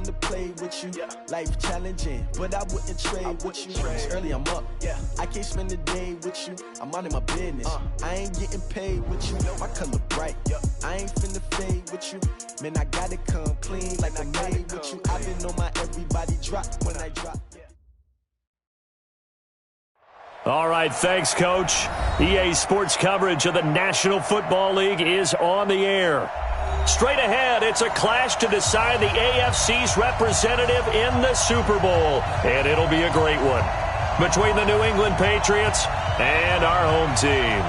to play with you. Life challenging, but I wouldn't trade with you. It's early, I'm up. I can't spend the day with you. I'm minding my business. I ain't getting paid with you. My color bright. I ain't finna fade with you. Man, I gotta come clean like I made with you. I've been on my everybody drop when I drop. All right, thanks, Coach. EA Sports coverage of the National Football League is on the air. Straight ahead, it's a clash to decide the AFC's representative in the Super Bowl, and it'll be a great one between the New England Patriots and our home team.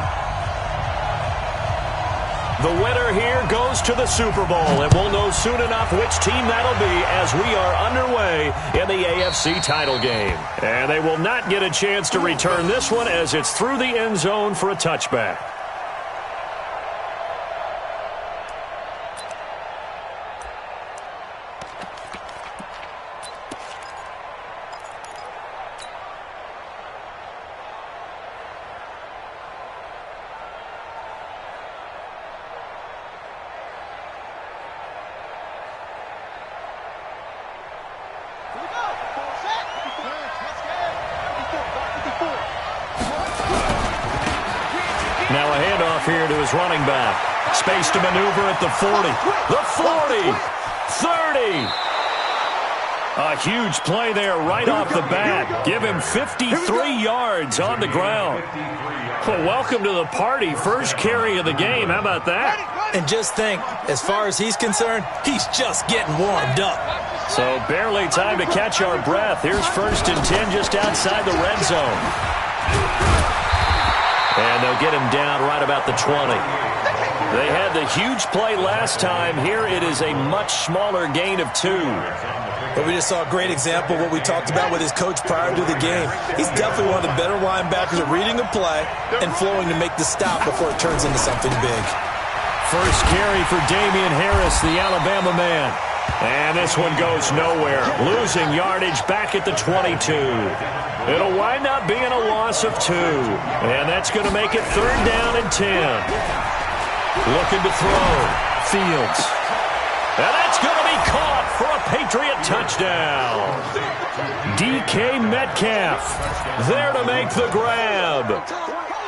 The winner here goes to the Super Bowl, and we'll know soon enough which team that'll be as we are underway in the AFC title game. And they will not get a chance to return this one as it's through the end zone for a touchback. Now a handoff here to his running back. Space to maneuver at the 40. The 40. 30. A huge play there right off the bat. Give him 53 yards on the ground. Well, welcome to the party. First carry of the game. How about that? And just think, as far as he's concerned, he's just getting warmed up. So barely time to catch our breath. Here's 1st and 10 just outside the red zone. And they'll get him down right about the 20. They had the huge play last time. Here it is a much smaller gain of 2. But we just saw a great example of what we talked about with his coach prior to the game. He's definitely one of the better linebackers at reading a play and flowing to make the stop before it turns into something big. First carry for Damian Harris, the Alabama man. And this one goes nowhere. Losing yardage back at the 22. It'll wind up being a loss of 2. And that's going to make it 3rd down and 10. Looking to throw. Fields. And that's going to be caught for a Patriot touchdown. DK Metcalf there to make the grab.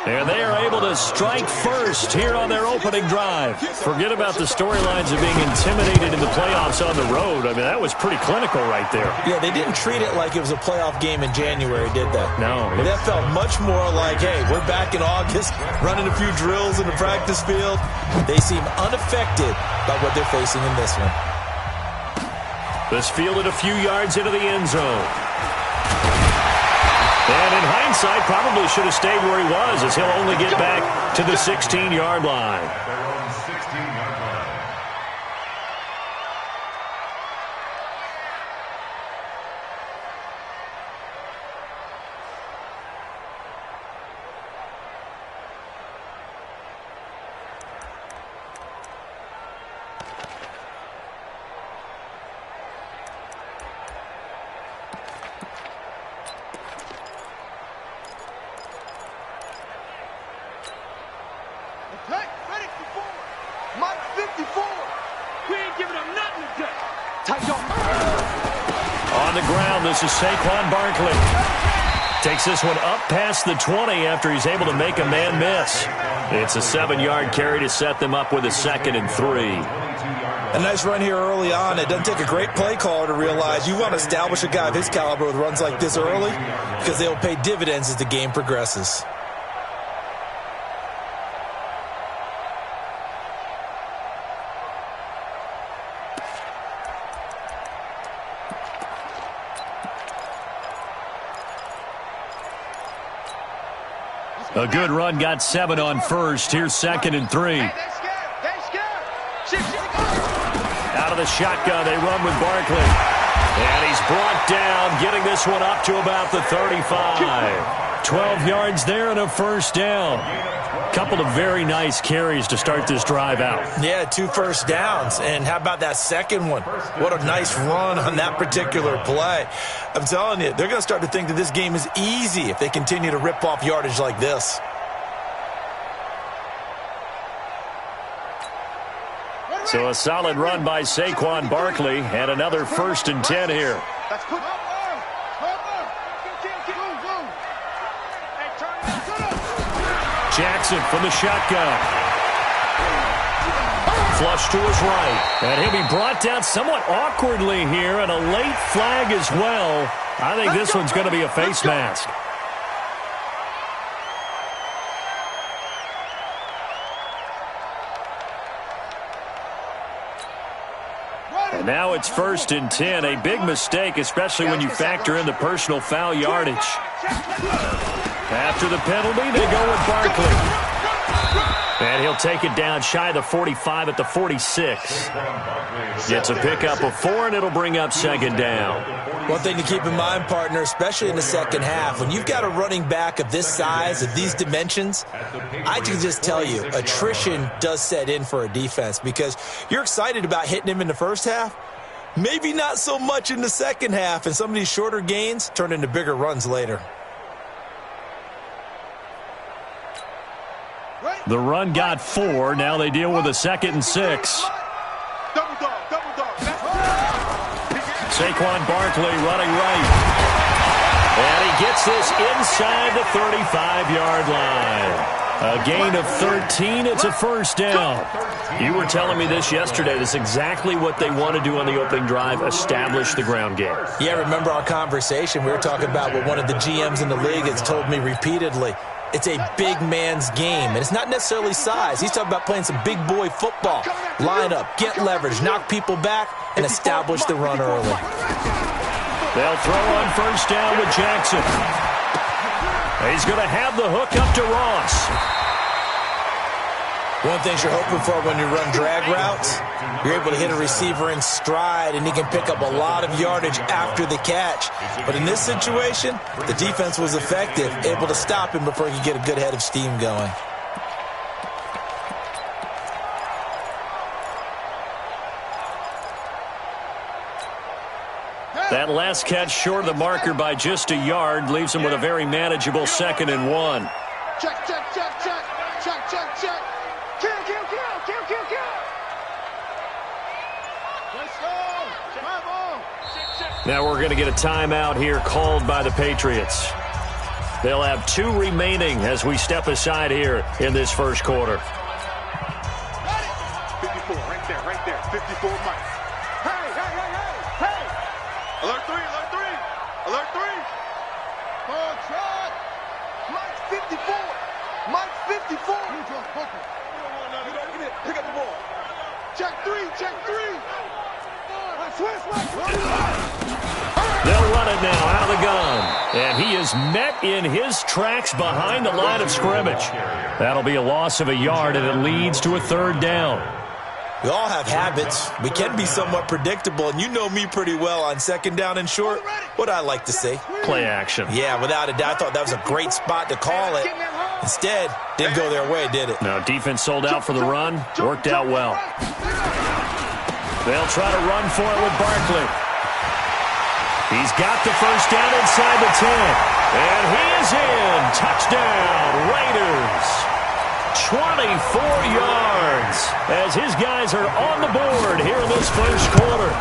And they are able to strike first here on their opening drive. Forget about the storylines of being intimidated in the playoffs on the road. I mean, that was pretty clinical right there. Yeah, they didn't treat it like it was a playoff game in January, did they? No. That felt much more like, hey, we're back in August, running a few drills in the practice field. They seem unaffected by what they're facing in this one. This fielded a few yards into the end zone. And in hindsight, probably should have stayed where he was, as he'll only get back to the 16-yard line. On the ground, this is Saquon Barkley. Takes this one up past the 20 after he's able to make a man miss. It's a 7-yard carry to set them up with a 2nd and 3. A nice run here early on. It doesn't take a great play caller to realize you want to establish a guy of his caliber with runs like this early because they'll pay dividends as the game progresses. A good run, got 7 on first. Here's 2nd and 3. Out of the shotgun, they run with Barkley. And he's brought down, getting this one up to about the 35. 12 yards there and a 1st down. Couple of very nice carries to start this drive out. Yeah, 2 first downs. And how about that second one? What a nice run on that particular play. I'm telling you, they're going to start to think that this game is easy if they continue to rip off yardage like this. So a solid run by Saquon Barkley and another 1st and 10 here. Jackson from the shotgun. Flush to his right. And he'll be brought down somewhat awkwardly here, and a late flag as well. I think this one's going to be a face mask. And now it's 1st and 10. A big mistake, especially when you factor in the personal foul yardage. After the penalty, they go with Barkley. And he'll take it down shy of the 45 at the 46. Gets a pickup of 4, and it'll bring up 2nd down. One thing to keep in mind, partner, especially in the second half, when you've got a running back of this size, of these dimensions, I can just tell you, attrition does set in for a defense because you're excited about hitting him in the first half. Maybe not so much in the second half, and some of these shorter gains turn into bigger runs later. The run got 4. Now they deal with a 2nd and 6. Saquon Barkley running right. And he gets this inside the 35-yard line. A gain of 13. It's a 1st down. You were telling me this yesterday. This is exactly what they want to do on the opening drive, establish the ground game. Yeah, remember our conversation. We were talking about what one of the GMs in the league has told me repeatedly. It's a big man's game, and it's not necessarily size. He's talking about playing some big boy football. Line up, get leverage, knock people back, and establish the run early. They'll throw on 1st down with Jackson. He's going to have the hook up to Ross. One thing you're hoping for when you run drag routes, you're able to hit a receiver in stride, and he can pick up a lot of yardage after the catch. But in this situation, the defense was effective, able to stop him before he could get a good head of steam going. That last catch short of the marker by just a yard leaves him with a very manageable 2nd and 1. Check, check, check, check, check, check, check. Kill. Let's go. Come on. Now we're going to get a timeout here called by the Patriots. They'll have 2 remaining as we step aside here in this first quarter. 54, right there. 54 Mike. Hey. Alert 3. Ball shot. Mike's 54. You just book it. Pick up the ball. Check 3. They'll run it now out of the gun. And he is met in his tracks behind the line of scrimmage. That'll be a loss of a yard, and it leads to a 3rd down. We all have habits. We can be somewhat predictable, and you know me pretty well on 2nd down and short. What I like to say? Play action. Yeah, without a doubt. I thought that was a great spot to call it. Instead, didn't go their way, did it? No, defense sold out for the run. Worked out well. They'll try to run for it with Barkley. He's got the 1st down inside the 10. And he is in. Touchdown, Raiders. 24 yards as his guys are on the board here in this first quarter.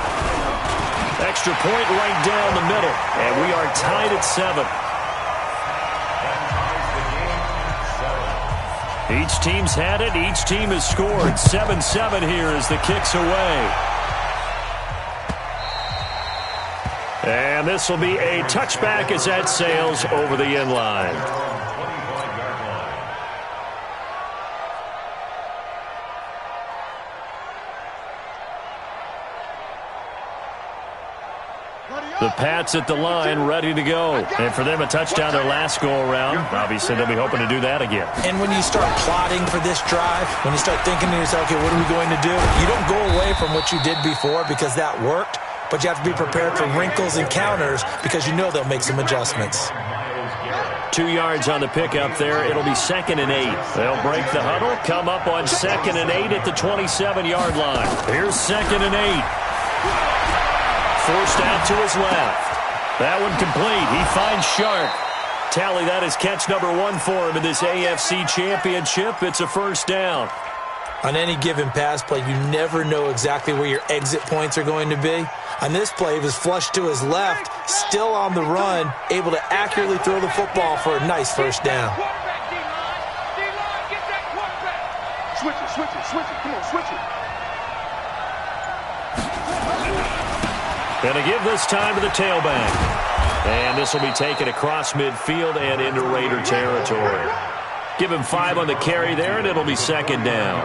Extra point right down the middle, and we are tied at 7. Each team's had it. Each team has scored. 7-7 here as the kick's away. And this will be a touchback as that sails over the end line. The Pats at the line, ready to go. And for them, a touchdown their last go-around. Obviously, they'll be hoping to do that again. And when you start plotting for this drive, when you start thinking to yourself, okay, what are we going to do? You don't go away from what you did before because that worked, but you have to be prepared for wrinkles and counters because you know they'll make some adjustments. 2 yards on the pickup there. It'll be 2nd and 8. They'll break the huddle, come up on 2nd and 8 at the 27-yard line. Here's 2nd and 8. Forced out to his left. That one complete. He finds Shark. Tally, that is catch number 1 for him in this AFC Championship. It's a 1st down. On any given pass play, you never know exactly where your exit points are going to be. On this play, he was flushed to his left, still on the run, able to accurately throw the football for a nice first down. Switch it, switch it, switch it. Come on, switch it. Gonna give this time to the tailback. And this will be taken across midfield and into Raider territory. Give him 5 on the carry there, and it'll be second down.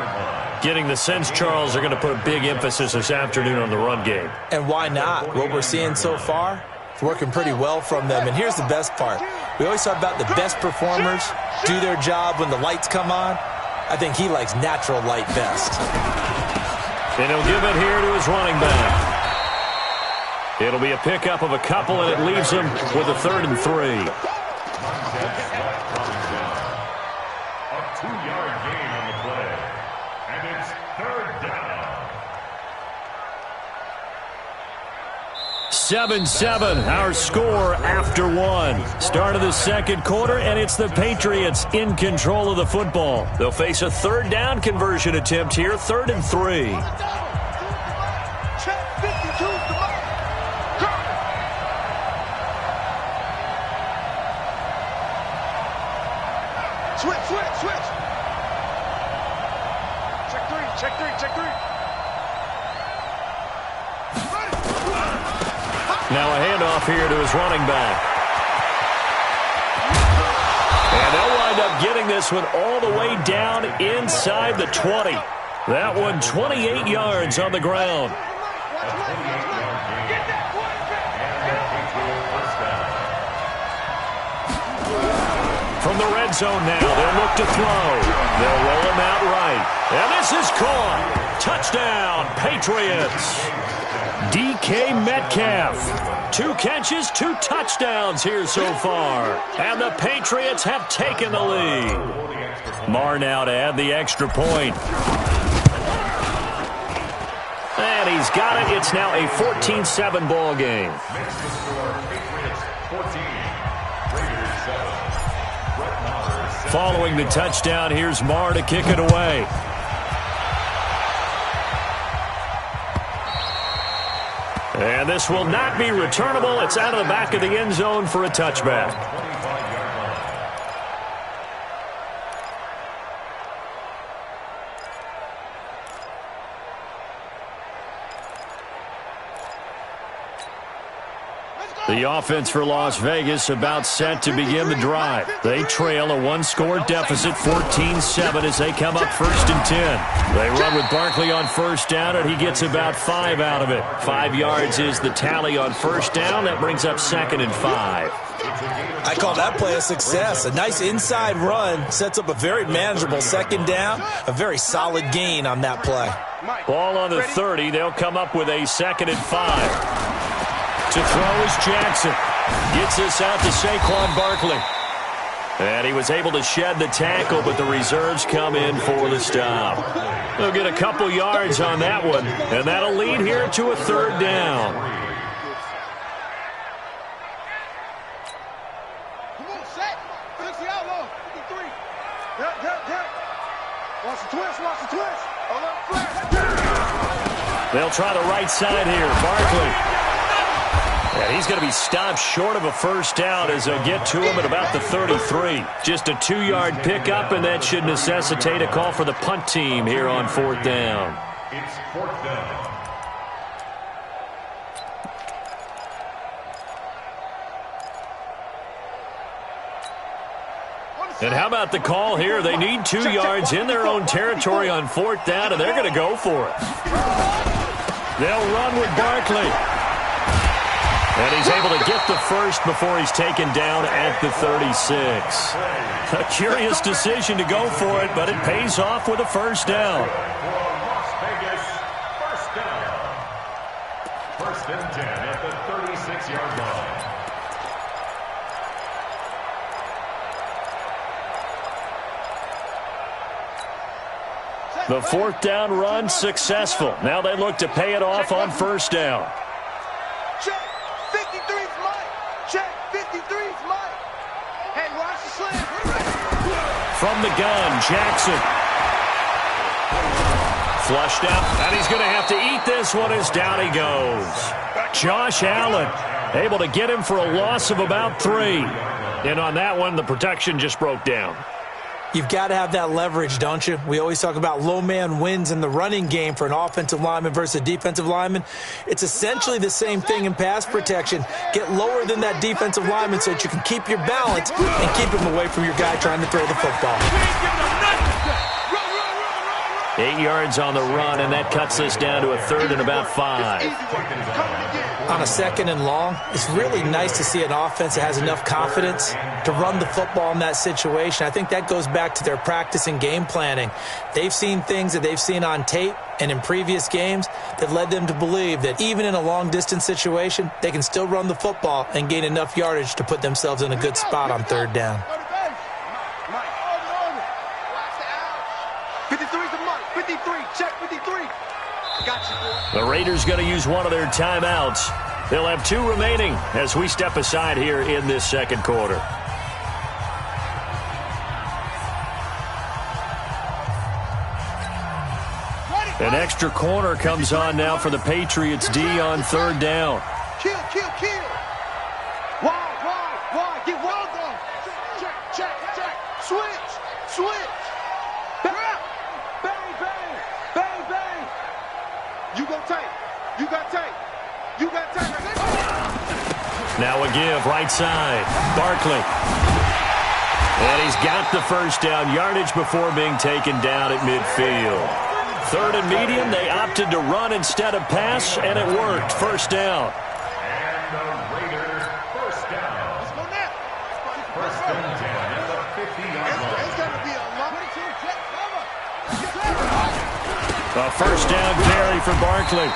Getting the sense, Charles, are going to put a big emphasis this afternoon on the run game. And why not? What we're seeing so far, it's working pretty well from them. And here's the best part. We always talk about the best performers do their job when the lights come on. I think he likes natural light best. And he'll give it here to his running back. It'll be a pickup of a couple, and it leaves him with a 3rd and 3. A 2-yard gain on the play. And it's 3rd down. 7-7, our score after 1. Start of the second quarter, and it's the Patriots in control of the football. They'll face a 3rd down conversion attempt here, 3rd and 3. Switch, switch, switch. Check 3, check 3, check 3. Now a handoff here to his running back. And they'll wind up getting this one all the way down inside the 20. That one 28 yards on the ground. From the red zone now, they'll look to throw. They'll roll him out right. And this is caught. Touchdown, Patriots. DK Metcalf. 2 catches, 2 touchdowns here so far. And the Patriots have taken the lead. Marr now to add the extra point. And he's got it. It's now a 14-7 ball game. Following the touchdown, here's Marr to kick it away. And this will not be returnable. It's out of the back of the end zone for a touchback. The offense for Las Vegas about set to begin the drive. They trail a 1-score deficit, 14-7, as they come up 1st and 10. They run with Barkley on 1st down, and he gets about 5 out of it. 5 yards is the tally on 1st down. That brings up 2nd and 5. I call that play a success. A nice inside run sets up a very manageable 2nd down. A very solid gain on that play. Ball on the 30. They'll come up with a 2nd and 5. To throw is Jackson. Gets this out to Saquon Barkley. And he was able to shed the tackle, but the reserves come in for the stop. They'll get a couple yards on that one, and that'll lead here to a 3rd down. Come on, set. Finish the outlaw. 53. Yep. Watch the twist, watch the twist. They'll try the right side here. Barkley. And he's going to be stopped short of a 1st down as they'll get to him at about the 33. Just a 2-yard pickup, and that should necessitate a call for the punt team here on 4th down. It's 4th down. And how about the call here? They need 2 yards in their own territory on 4th down, and they're going to go for it. They'll run with Barkley. And he's able to get the 1st before he's taken down at the 36. A curious decision to go for it, but it pays off with a 1st down. Las Vegas, 1st down. 1st and 10 at the 36-yard line. The 4th down run successful. Now they look to pay it off on 1st down. Check. 53's Mike. Check. 53's Mike. Hey, watch the slam. From the gun, Jackson. Flushed out, and he's going to have to eat this one as down he goes. Josh Allen able to get him for a loss of about 3. And on that one, the protection just broke down. You've got to have that leverage, don't you? We always talk about low man wins in the running game for an offensive lineman versus a defensive lineman. It's essentially the same thing in pass protection. Get lower than that defensive lineman so that you can keep your balance and keep him away from your guy trying to throw the football. 8 yards on the run, and that cuts us down to a 3rd and about 5. On a 2nd and long, it's really nice to see an offense that has enough confidence to run the football in that situation. I think that goes back to their practice and game planning. They've seen things that they've seen on tape and in previous games that led them to believe that even in a long-distance situation, they can still run the football and gain enough yardage to put themselves in a good spot on 3rd down. 53's the mark. 53. Check 53. The Raiders going to use one of their timeouts. They'll have 2 remaining as we step aside here in this 2nd quarter. An extra corner comes on now for the Patriots D on 3rd down. Kill. Wide. Get wild on. Check. Switch. Bang. You got tape. Now a give, right side. Barkley. And he's got the first down yardage before being taken down at midfield. 3rd and medium, they opted to run instead of pass, and it worked. First down. And the Raiders first down. Let's go now. First and 10 at the 50-yard line. It's going to be a long A first down carry for Barkley.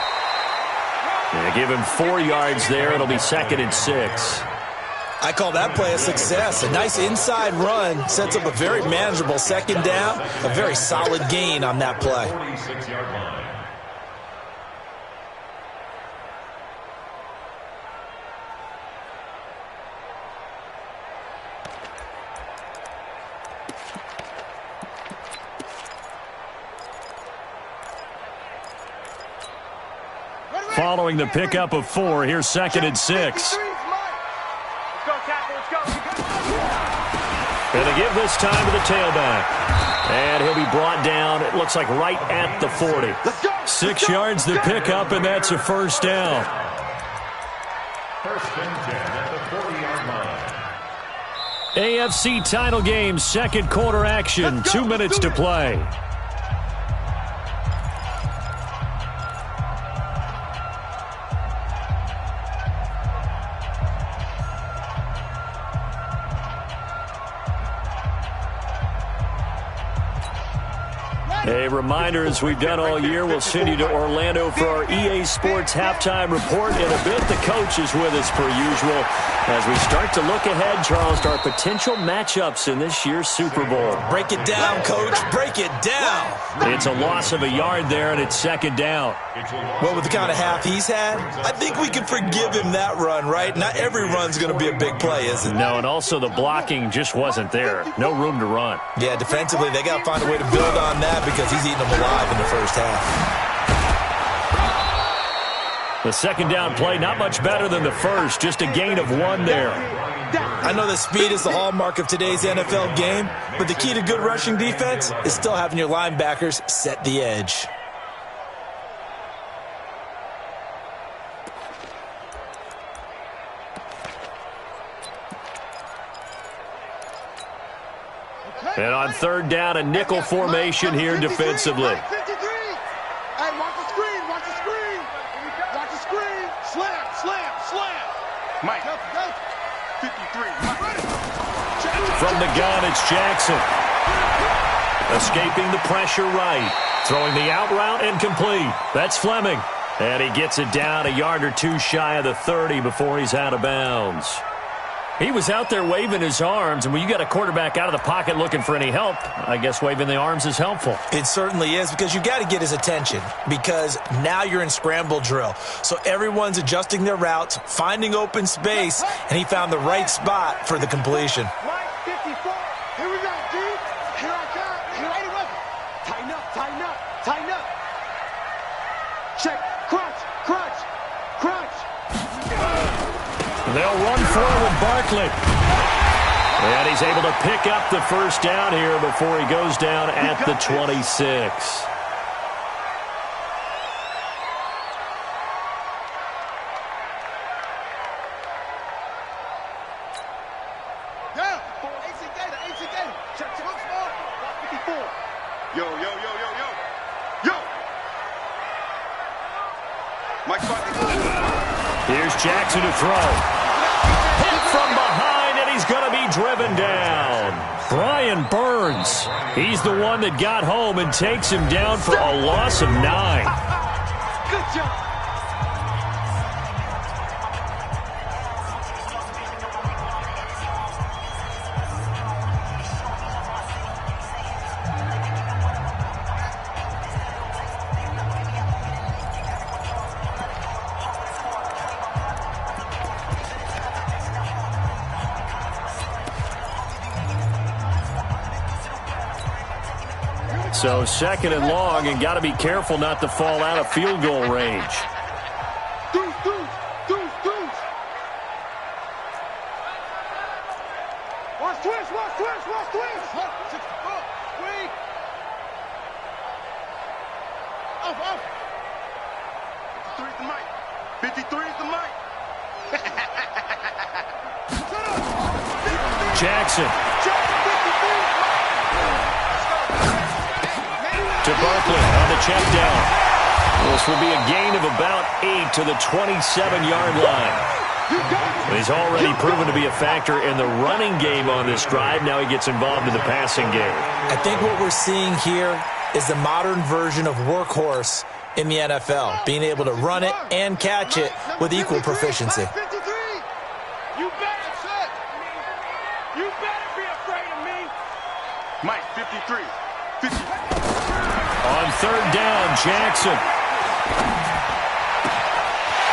They give him 4 yards there. It'll be 2nd and 6. I call that play a success. A nice inside run sets up a very manageable 2nd down. A very solid gain on that play. 46-yard line. Following the pickup of 4, here's 2nd and 6. And they give this time to the tailback. And he'll be brought down, it looks like right at the 40. 6 yards the pickup, and that's a first down. First and 10 at the 40-yard line. AFC title game, 2nd quarter action, 2 minutes to play. A reminder, as we've done all year, we'll send you to Orlando for our EA Sports halftime report. In a bit, the coach is with us per usual as we start to look ahead, Charles, to our potential matchups in this year's Super Bowl. Break it down, Coach. Break it down. It's a loss of a yard there, and it's 2nd down. Well, with the kind of half he's had, I think we can forgive him that run, right? Not every run's going to be a big play, is it? No, and also the blocking just wasn't there. No room to run. Yeah, defensively, they got to find a way to build on that because he's eating them alive in the first half. The 2nd down play, not much better than the first, just a gain of 1 there. I know that speed is the hallmark of today's NFL game, but the key to good rushing defense is still having your linebackers set the edge. And on 3rd down, a nickel formation here defensively. 53. Hey, watch the screen. Watch the screen. Slam. Mike. 53. From the gun, it's Jackson. Escaping the pressure right. Throwing the out route incomplete. That's Fleming. And he gets it down a yard or 2 shy of the 30 before he's out of bounds. He was out there waving his arms, and when you got a quarterback out of the pocket looking for any help, I guess waving the arms is helpful. It certainly is, because you got to get his attention, because now you're in scramble drill. So everyone's adjusting their routes, finding open space, and he found the right spot for the completion. Right, 54. Here we go, dude. Here I come. Here I come. Tighten up. They'll run forward with Barkley. And he's able to pick up the first down here before he goes down at the 26. Here's Jackson to throw. Hit from behind, and he's going to be driven down. Brian Burns, he's the one that got home and takes him down for a loss of 9. Good job. So second and long, and got to be careful not to fall out of field goal range. Watch twist. Off. 53 is the mic. 53 is the mic. Jackson. To Barkley on the check down. This will be a gain of about 8 to the 27-yard line. He's already proven to be a factor in the running game on this drive. Now he gets involved in the passing game. I think what we're seeing here is the modern version of workhorse in the NFL, being able to run it and catch it with equal proficiency. You better be afraid of me. Mike, 53. 50. On third down, Jackson.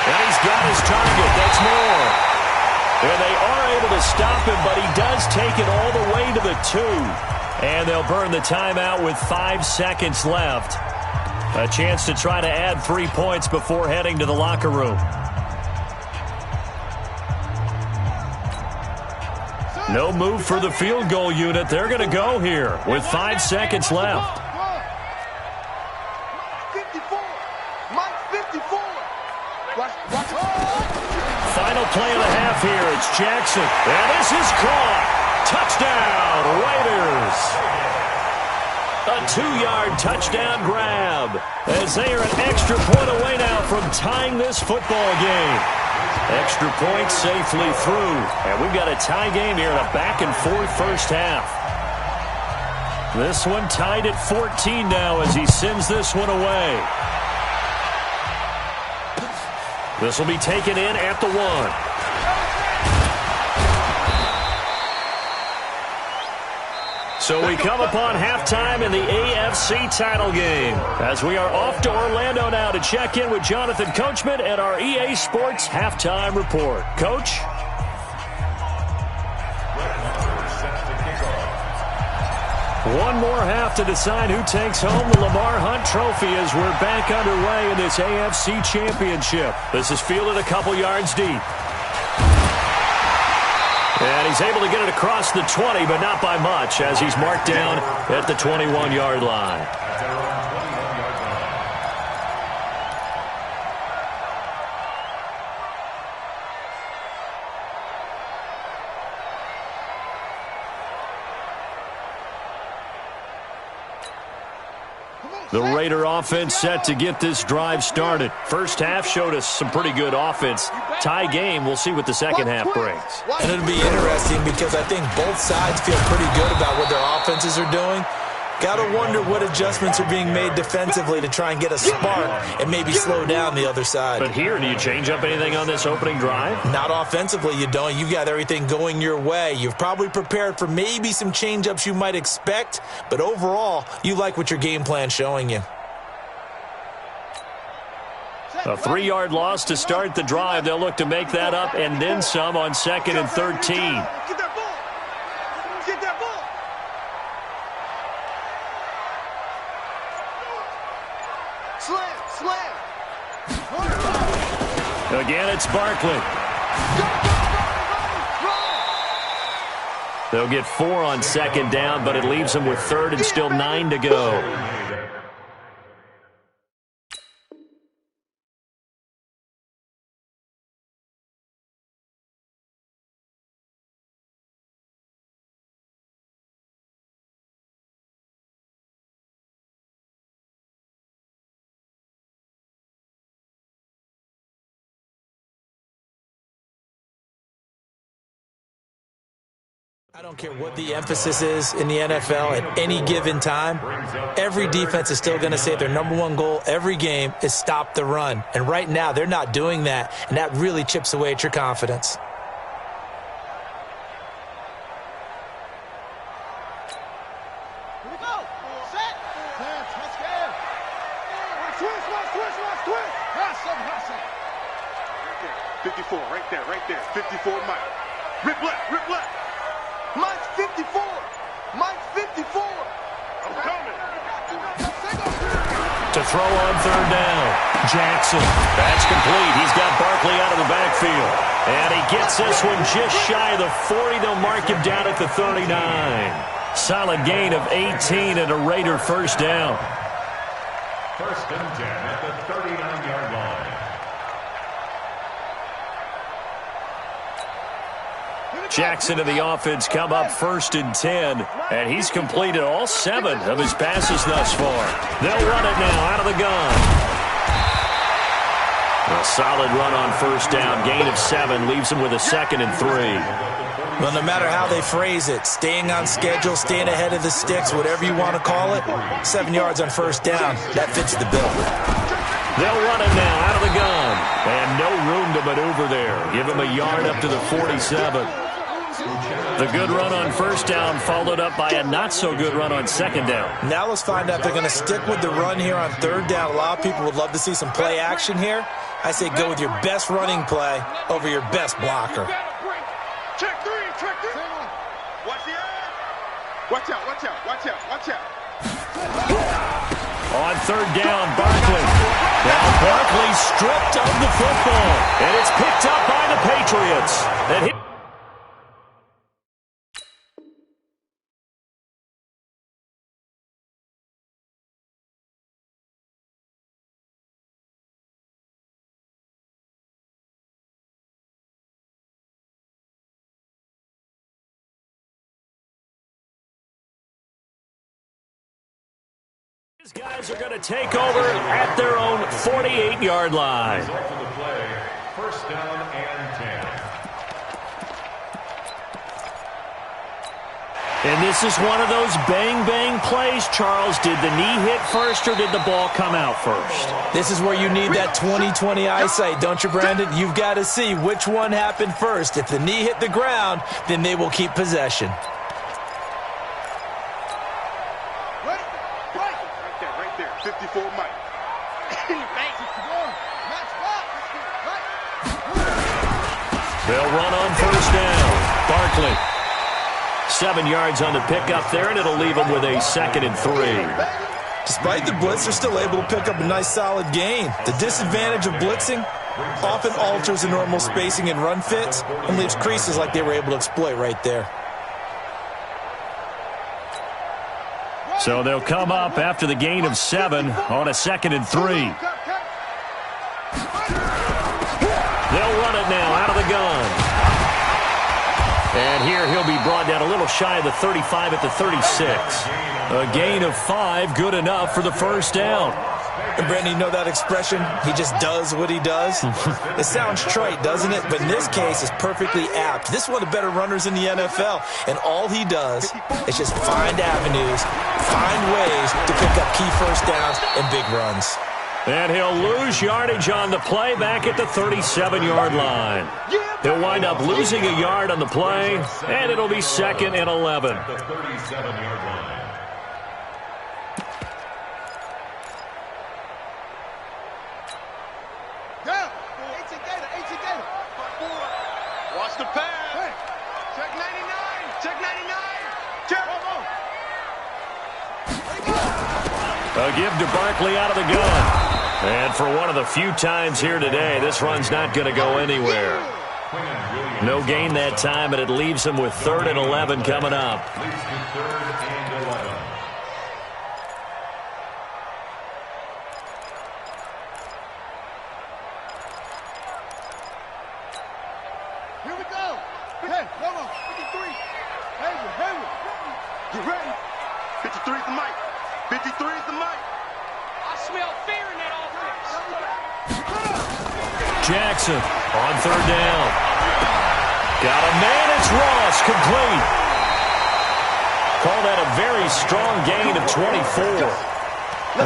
And he's got his target. That's more. And they are able to stop him, but he does take it all the way to the 2. And they'll burn the timeout with 5 seconds left. A chance to try to add 3 points before heading to the locker room. No move for the field goal unit. They're going to go here with 5 seconds left. Final play of the half here. It's Jackson. And this is caught. Touchdown, Raiders. A 2-yard touchdown grab as they are an extra point away now from tying this football game. Extra point safely through. And we've got a tie game here in a back-and-forth first half. This one tied at 14 now as he sends this one away. This will be taken in at the 1. So we come upon halftime in the AFC title game as we are off to Orlando now to check in with Jonathan Coachman at our EA Sports Halftime Report. Coach? One more half to decide who takes home the Lamar Hunt Trophy as we're back underway in this AFC Championship. This is fielded a couple yards deep. And he's able to get it across the 20, but not by much as he's marked down at the 21-yard line. The Raider offense set to get this drive started. First half showed us some pretty good offense. Tie game, we'll see what the second half brings. And it'll be interesting because I think both sides feel pretty good about what their offenses are doing. Got to wonder what adjustments are being made defensively to try and get a spark and maybe slow down the other side. But here, do you change up anything on this opening drive? Not offensively, you don't. You've got everything going your way. You've probably prepared for maybe some change-ups you might expect, but overall, you like what your game plan's showing you. A 3-yard loss to start the drive. They'll look to make that up and then some on 2nd and 13. Get that ball. Get that ball. Slam. Again, it's Barkley. They'll get 4 on second down, but it leaves them with third and still 9 to go. I don't care what the emphasis is in the NFL at any given time. Every defense is still going to say their number one goal every game is stop the run. And right now, they're not doing that, and that really chips away at your confidence. Here we go. Set. Touchdown. Twist. Hustle. 54, right there. 54, Mike. Rip left. Mike's 54. Mike's 54. I'm coming. To throw on third down. Jackson. That's complete. He's got Barkley out of the backfield. And he gets this one just shy of the 40. They'll mark him down at the 39. Solid gain of 18 and a Raider first down. First and 10 at the 39-yard line. Jackson and the offense come up first and 10, and he's completed all 7 of his passes thus far. They'll run it now out of the gun. A solid run on first down. Gain of 7 leaves him with a 2nd and 3. Well, no matter how they phrase it, staying on schedule, staying ahead of the sticks, whatever you want to call it, 7 yards on first down, that fits the bill. They'll run it now out of the gun. And no room to maneuver there. Give him a yard up to the 47. The good run on first down followed up by a not-so-good run on second down. Now let's find out if they're going to stick with the run here on third down. A lot of people would love to see some play action here. I say go with your best running play over your best blocker. Check three. Watch the eye. Watch out. On third down, Barkley. Now Barkley stripped of the football. And it's picked up by the Patriots. And he These guys are going to take over at their own 48-yard line. First down and 10. And this is one of those bang-bang plays, Charles. Did the knee hit first or did the ball come out first? This is where you need that 20/20 eyesight, don't you, Brandon? You've got to see which one happened first. If the knee hit the ground, then they will keep possession. Right there. 54, Mike. They'll run on first down. Barkley. 7 yards on the pickup there, and it'll leave them with a 2nd and 3. Despite the blitz, they're still able to pick up a nice solid gain. The disadvantage of blitzing often alters the normal spacing and run fits and leaves creases like they were able to exploit right there. So they'll come up after the gain of 7 on a 2nd and 3. They'll run it now out of the gun. And here he'll be brought down a little shy of the 35 at the 36. A gain of 5, good enough for the first down. And Brandon, you know that expression? He just does what he does? It sounds trite, doesn't it? But in this case, it's perfectly apt. This is one of the better runners in the NFL. And all he does is just find avenues, find ways to pick up key first downs and big runs. And he'll lose yardage on the play back at the 37-yard line. He'll wind up losing a yard on the play, and it'll be 2nd and 11. The 37-yard line. Watch the pass. Check 99. Check. A give to Barkley out of the gun. And for one of the few times here today, this run's not going to go anywhere. No gain that time, and it leaves them with 3rd and 11 coming up. Leads to 3rd and 11. Here we go. Hey, hold on. 53. Hayward. Get ready. 53 is the mic. 53 is the mic. I smell fear in that offense. Jackson on 3rd down. Got a man, it's Ross, complete. Call that a very strong gain of 24.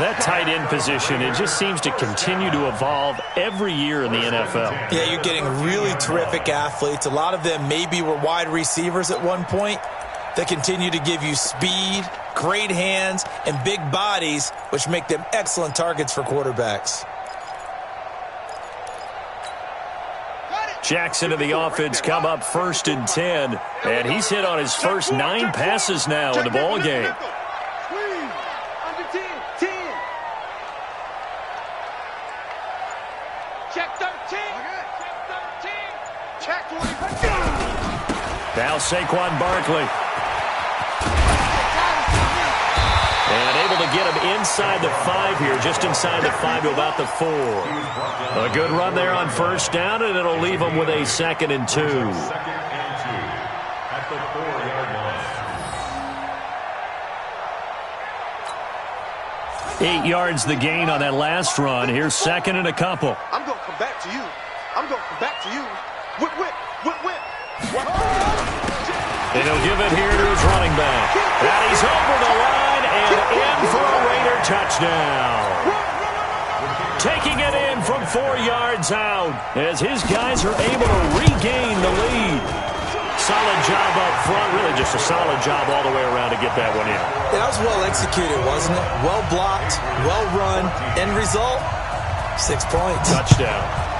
That tight end position, it just seems to continue to evolve every year in the NFL. Yeah, you're getting really terrific athletes. A lot of them maybe were wide receivers at one point. They continue to give you speed, great hands, and big bodies, which make them excellent targets for quarterbacks. Jackson and the offense come up 1st and 10, and he's hit on his first 9 passes now in the ball game. Under 10. 10. Check 13. Check 13. Check 20. Now Saquon Barkley. And able to get him inside the 5 here, just inside the 5 to about the 4. A good run there on 1st down, and it'll leave him with a 2nd and 2. 2nd and 2 at the 4-yard line. 8 yards the gain on that last run. Here's 2nd and a couple. I'm going to come back to you. Whip. And he'll give it here to his running back. And he's over the line and in for a Raider touchdown. Taking it in from 4 yards out as his guys are able to regain the lead. Solid job up front, really just a solid job all the way around to get that one in. That was well executed, wasn't it? Well blocked, well run. End result, 6 points. Touchdown.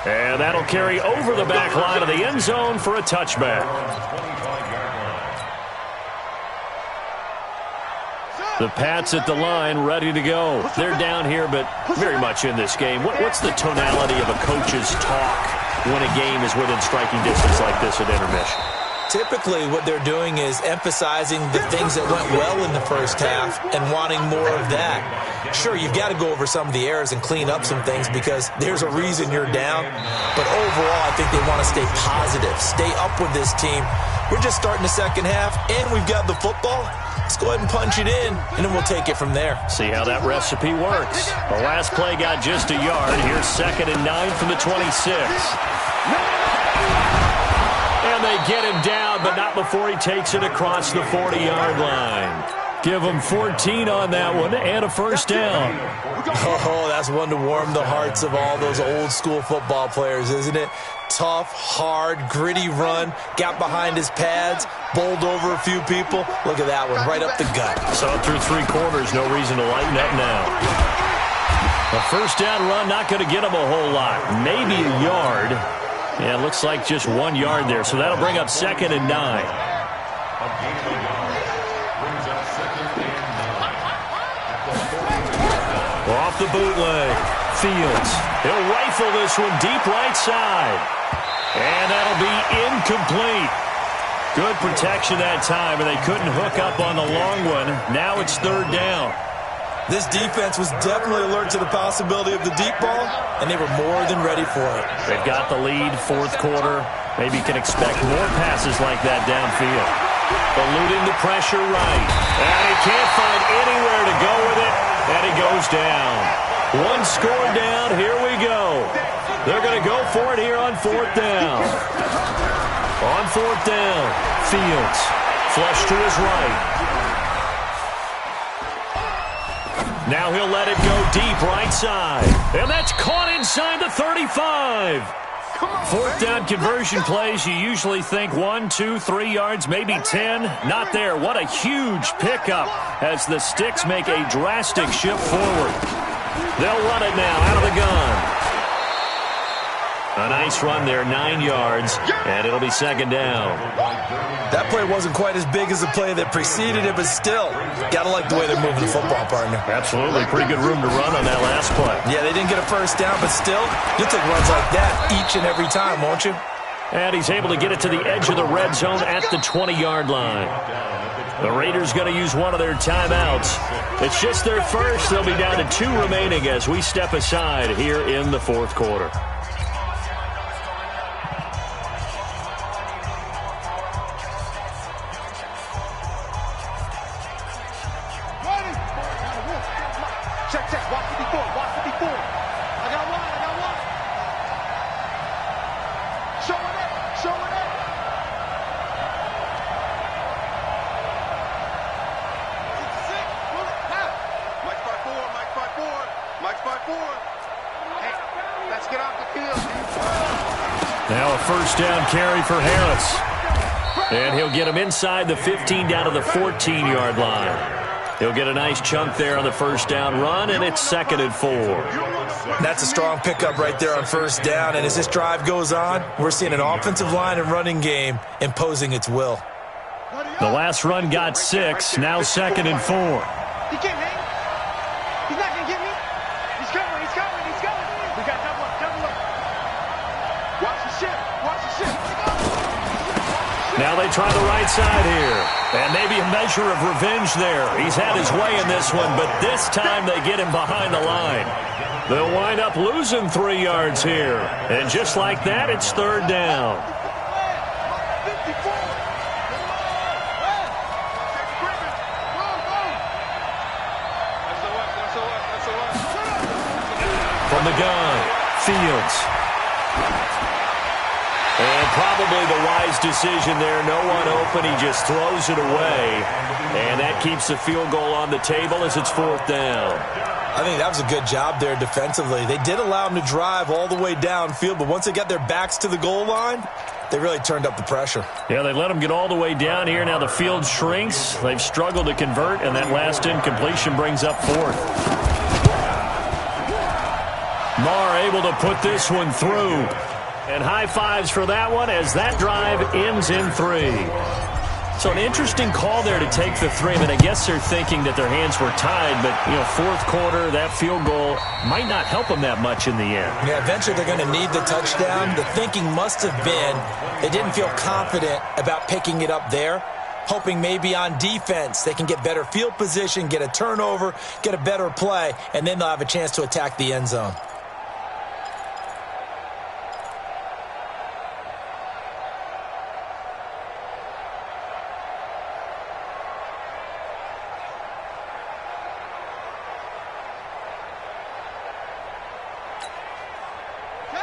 And that'll carry over the back line of the end zone for a touchback. The Pats at the line, ready to go. They're down here, but very much in this game. What's the tonality of a coach's talk when a game is within striking distance like this at intermission? Typically, what they're doing is emphasizing the things that went well in the first half and wanting more of that. Sure, you've got to go over some of the errors and clean up some things because there's a reason you're down. But overall, I think they want to stay positive, stay up with this team. We're just starting the second half, and we've got the football. Let's go ahead and punch it in, and then we'll take it from there. See how that recipe works. The last play got just a yard. Here's 2nd and 9 from the 26. And they get him down, but not before he takes it across the 40-yard line. Give him 14 on that one and a 1st down. Oh, that's one to warm the hearts of all those old-school football players, isn't it? Tough, hard, gritty run, got behind his pads, bowled over a few people. Look at that one, right up the gut. So through 3 quarters, no reason to lighten up now. A 1st down run, not going to get him a whole lot. Maybe a yard. Yeah, it looks like just 1 yard there, so that'll bring up 2nd and 9. Off the bootleg, Fields. He'll rifle this one deep right side. And that'll be incomplete. Good protection that time, and they couldn't hook up on the long one. Now it's 3rd down. This defense was definitely alert to the possibility of the deep ball, and they were more than ready for it. They've got the lead, 4th quarter. Maybe you can expect more passes like that downfield. Eluding the pressure right. And he can't find anywhere to go with it, and he goes down. 1 score down, here we go. They're going to go for it here on 4th down. On 4th down, Fields. Flush to his right. Now he'll let it go deep right side. And that's caught inside the 35. 4th down conversion plays, you usually think 1, 2, 3 yards, maybe 10. Not there. What a huge pickup as the Sticks make a drastic shift forward. They'll run it now out of the gun. A nice run there, 9 yards, and it'll be second down. That play wasn't quite as big as the play that preceded it, but still, got to like the way they're moving the football, partner. Absolutely. Pretty good room to run on that last play. Yeah, they didn't get a first down, but still, you'll take runs like that each and every time, won't you? And he's able to get it to the edge of the red zone at the 20-yard line. The Raiders going to use one of their timeouts. It's just their first. They'll be down to 2 remaining as we step aside here in the fourth quarter. Check. Watch 54. Watch 54. I got one. Show it up. Mike's 5-4. Hey, let's get off the field. Now a first down carry for Harris. And he'll get him inside the 15 down to the 14-yard line. He'll get a nice chunk there on the first down run, and it's 2nd and 4. That's a strong pickup right there on first down, and as this drive goes on, we're seeing an offensive line and running game imposing its will. The last run got 6, now 2nd and 4. He can't hang. He's not going to get me. He's coming. We got double up. Watch the ship. Now they try the right side here. And maybe a measure of revenge there. He's had his way in this one, but this time they get him behind the line. They'll wind up losing 3 yards here. And just like that, it's 3rd down. From the gun, Fields. And probably the wise decision there. No one open. He just throws it away. And that keeps the field goal on the table as it's 4th down. I think that was a good job there defensively. They did allow him to drive all the way downfield, but once they got their backs to the goal line, they really turned up the pressure. Yeah, they let him get all the way down here. Now the field shrinks. They've struggled to convert, and that last incompletion brings up 4th. Marr able to put this one through. And high fives for that one as that drive ends in 3. So an interesting call there to take the 3. I mean, I guess they're thinking that their hands were tied, but, fourth quarter, that field goal might not help them that much in the end. Yeah, eventually they're going to need the touchdown. The thinking must have been they didn't feel confident about picking it up there, hoping maybe on defense they can get better field position, get a turnover, get a better play, and then they'll have a chance to attack the end zone.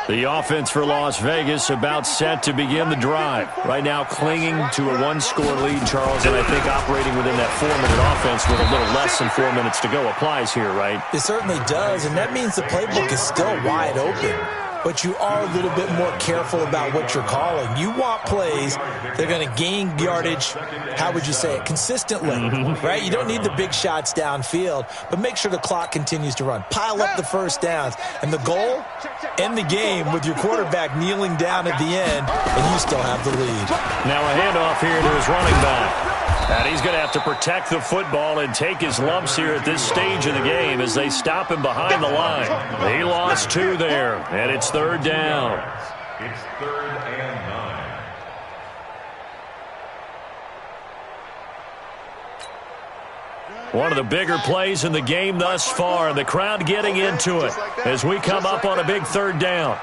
The offense for Las Vegas about set to begin the drive. Right now clinging to a 1-score lead, Charles, and I think operating within that 4-minute offense with a little less than 4 minutes to go applies here, right? It certainly does, and that means the playbook is still wide open. But you are a little bit more careful about what you're calling. You want plays that are going to gain yardage, how would you say it, consistently, right? You don't need the big shots downfield, but make sure the clock continues to run. Pile up the first downs. And the goal, end the game with your quarterback kneeling down at the end, and you still have the lead. Now a handoff here to his running back. And he's going to have to protect the football and take his lumps here at this stage of the game as they stop him behind the line. He lost 2 there, and it's 3rd down. It's 3rd and 9. One of the bigger plays in the game thus far, and the crowd getting into it as we come up on a big 3rd down.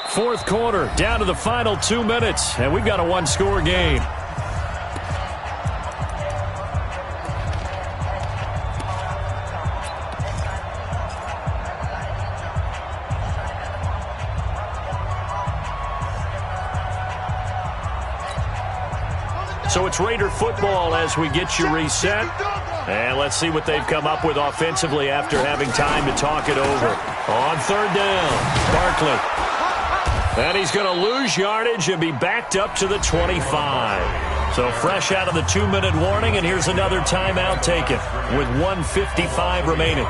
Fourth quarter, down to the final 2 minutes, and we've got a 1-score game. So it's Raider football as we get you reset. And let's see what they've come up with offensively after having time to talk it over. On 3rd down, Barkley. And he's going to lose yardage and be backed up to the 25. So fresh out of the 2-minute warning, and here's another timeout taken with 1:55 remaining.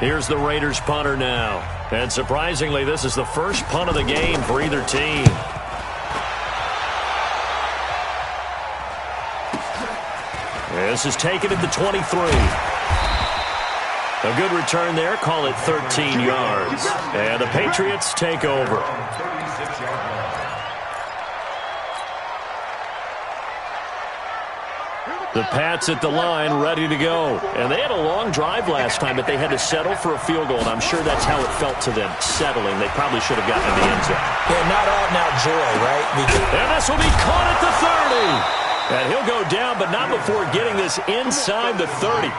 Here's the Raiders punter now. And surprisingly, this is the first punt of the game for either team. This is taken at the 23. A good return there. Call it 13 yards. And the Patriots take over. The Pats at the line, ready to go. And they had a long drive last time, but they had to settle for a field goal, and I'm sure that's how it felt to them, settling. They probably should have gotten in the end zone. Yeah, not out now joy, right? And this will be caught at the 30. And he'll go down, but not before getting this inside the 30.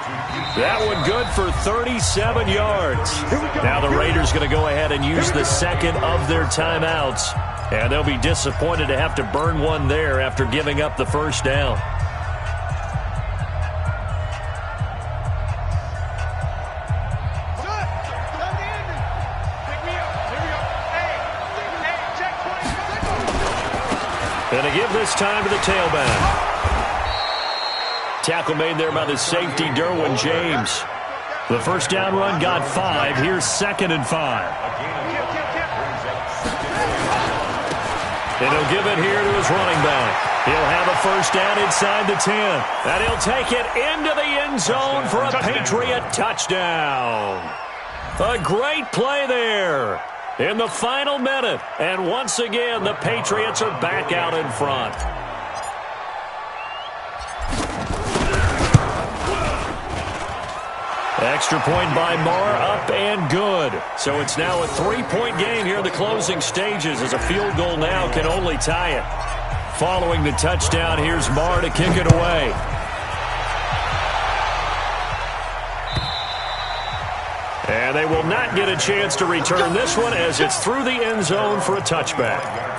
That one good for 37 yards. Now the Raiders going to go ahead and use the second of their timeouts. And they'll be disappointed to have to burn one there after giving up the first down. And to give this time to the tailback. Tackle made there by the safety, Derwin James. The first down run got 5. Here's 2nd and 5. And he'll give it here to his running back. He'll have a first down inside the 10. And he'll take it into the end zone for a Patriot touchdown. A great play there in the final minute. And once again, the Patriots are back out in front. Extra point by Marr, up and good. So it's now a 3-point game here in the closing stages, as a field goal now can only tie it. Following the touchdown, here's Marr to kick it away. And they will not get a chance to return this one, as it's through the end zone for a touchback.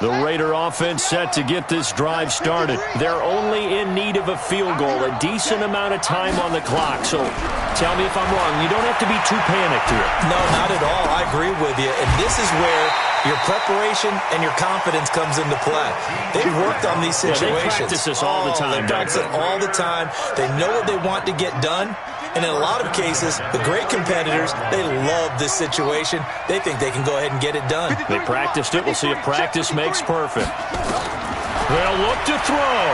The Raider offense set to get this drive started. They're only in need of a field goal, a decent amount of time on the clock. So tell me if I'm wrong. You don't have to be too panicked here. No, not at all. I agree with you. And this is where your preparation and your confidence comes into play. They've worked on these situations. Yeah, they practice this all the time. They practice it all the time. They know what they want to get done. And in a lot of cases, the great competitors, they love this situation. They think they can go ahead and get it done. They practiced it. We'll see if practice makes perfect. They'll look to throw.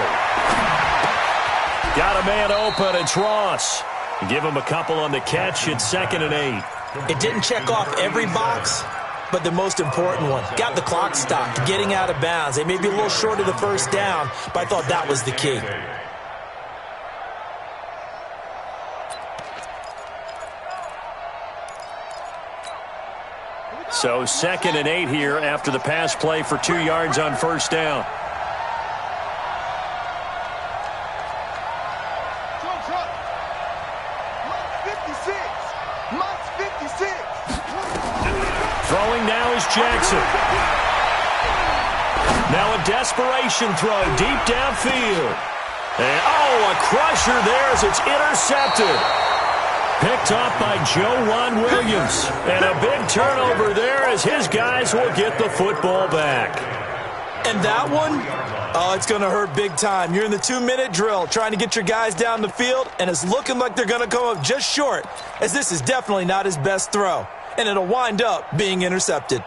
Got a man open. It's Ross. Give him a couple on the catch. It's 2nd and 8. It didn't check off every box, but the most important one. Got the clock stopped, getting out of bounds. They may be a little short of the first down, but I thought that was the key. So 2nd and 8 here after the pass play for 2 yards on first down. Throwing now is Jackson. Now a desperation throw deep downfield. And a crusher there as it's intercepted. Picked off by Joejuan Williams. And a big turnover there as his guys will get the football back. And that one, it's going to hurt big time. You're in the 2-minute drill trying to get your guys down the field, and it's looking like they're going to come up just short, as this is definitely not his best throw. And it'll wind up being intercepted.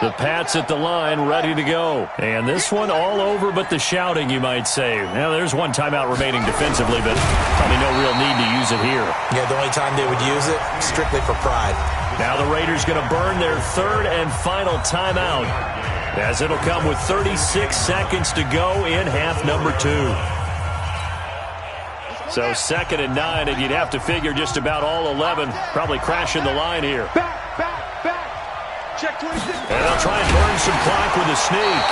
The Pats at the line, ready to go. And this one all over but the shouting, you might say. Now, there's one timeout remaining defensively, but probably no real need to use it here. Yeah, the only time they would use it, strictly for pride. Now the Raiders going to burn their 3rd and final timeout, as it'll come with 36 seconds to go in half number 2. So 2nd and 9, and you'd have to figure just about all 11 probably crashing the line here. Back. Check 26. And they'll try and burn some clock with a sneak.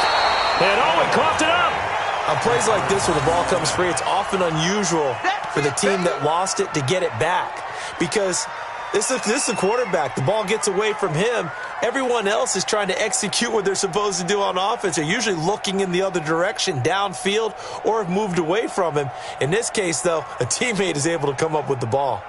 And it coughed it up. On plays like this where the ball comes free, it's often unusual for the team that lost it to get it back. Because This is the quarterback. The ball gets away from him. Everyone else is trying to execute what they're supposed to do on offense. They're usually looking in the other direction, downfield, or have moved away from him. In this case, though, a teammate is able to come up with the ball.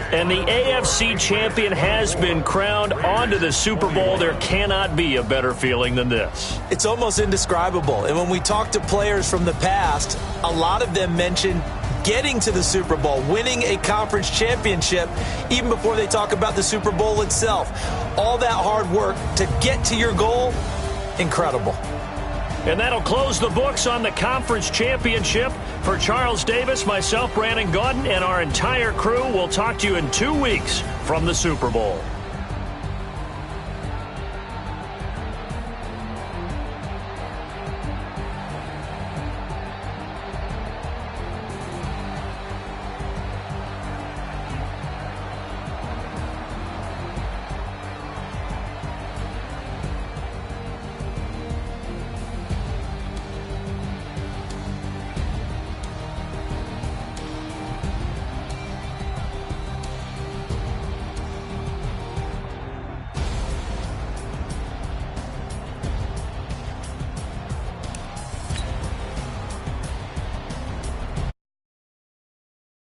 And the AFC champion has been crowned onto the Super Bowl. There cannot be a better feeling than this. It's almost indescribable. And when we talk to players from the past, a lot of them mention getting to the Super Bowl, winning a conference championship, even before they talk about the Super Bowl itself. All that hard work to get to your goal, incredible. And that'll close the books on the conference championship. For Charles Davis, myself, Brandon Gaudin, and our entire crew, we'll talk to you in 2 weeks from the Super Bowl.